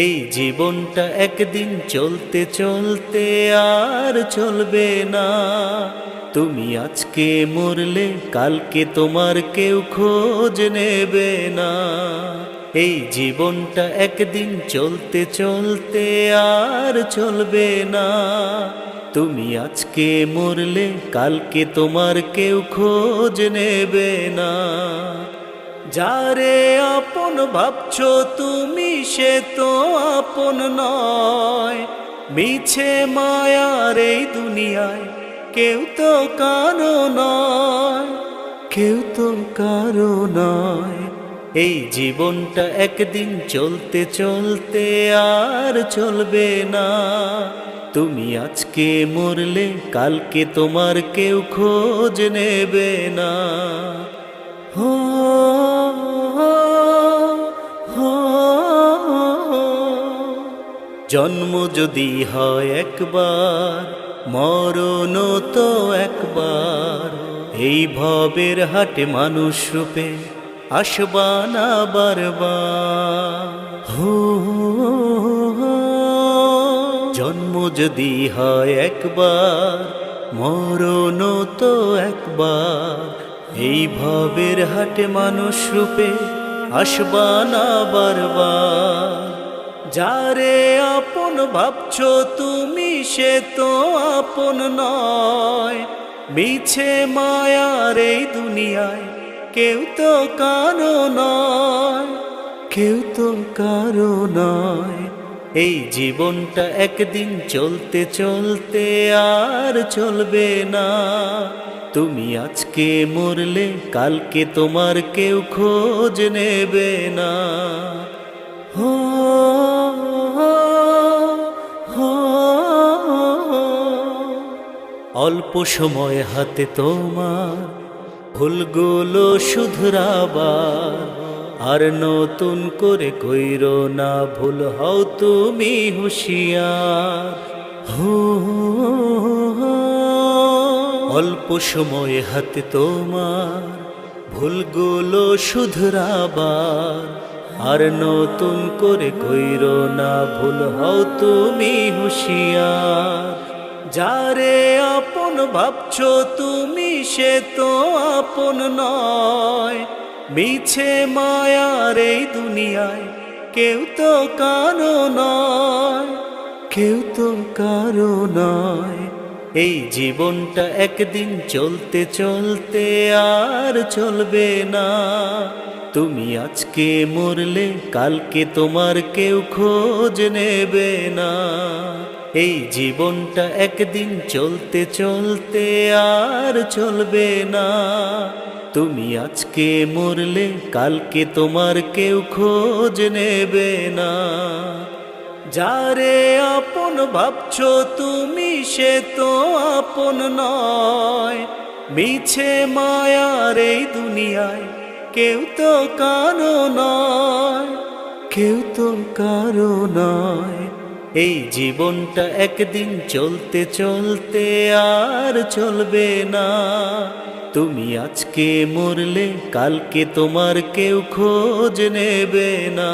এই জীবনটা একদিন চলতে চলতে আর চলবে না। তুমি আজকে মরলে কালকে তোমার কেউ খোঁজ নেবে না। এই জীবনটা একদিন চলতে চলতে আর চলবে না। তুমি আজকে মরলে কালকে তোমার কেউ খোঁজ নেবে না। যারে আপন ভাবছো তুমি সে তো আপন নয়। মিছে মায়ার এই দুনিয়ায় কেউ তো কারো নয়, কেউ তো কারো নয়। এই জীবনটা একদিন চলতে চলতে আর চলবে না। তুমি আজকে মরলে কালকে তোমার কেউ খোঁজ নেবে না। হো জন্ম যদি হয় একবার, মরণ তো একবার। এই ভবের হাটে মানুষ রূপে আসবা না বারবার। জন্ম যদি হয় একবার, মরণ তো একবার। এই ভবের হাটে মানুষ রূপে আসবা না বারবার। যারে আপন ভাবছো তুমি সে তো আপন নয়। মিছে মায়ার এই দুনিয়ায় কেউ তো কারো নয়, কেউ তো কারো নয়। এই জীবনটা একদিন চলতে চলতে আর চলবে না। তুমি আজকে মরলে কালকে তোমার কেউ খোঁজ নেবে না। হো অল্প সময় হাতে তোমার, ভুলগুলো শুধরাবার। আর নতুন করে কইরো না ভুল, হও তুমি হুঁশিয়ার। অল্প সময় হাতে তোমার, ভুলগুলো শুধরাবার। আর নতুন করে কইরো না ভুল, হও তুমি হুঁশিয়ার। যারে আপন ভাবছো তুমি সে তো আপন নয়। মিছে মায়ার এই দুনিয়ায় কেউ তো কারো নয়, কেউ তো কারো নয়। এই জীবনটা একদিন চলতে চলতে আর চলবে না। তুমি আজকে মরলে কালকে তোমার কেউ খোঁজ নেবে না। এই জীবনটা একদিন চলতে চলতে আর চলবে না। তুমি আজকে মরলে কালকে তোমার কেউ খোঁজ নেবে না। যারে আপন ভাবছো তুমি সে তো আপন নয়। মিছে মায়ার এই দুনিয়ায় কেউ তো কারো নয়, কেউ তো কারো নয়। এই জীবনটা একদিন চলতে চলতে আর চলবে না। তুমি আজকে মরলে কালকে তোমার কেউ খোঁজ নেবে না।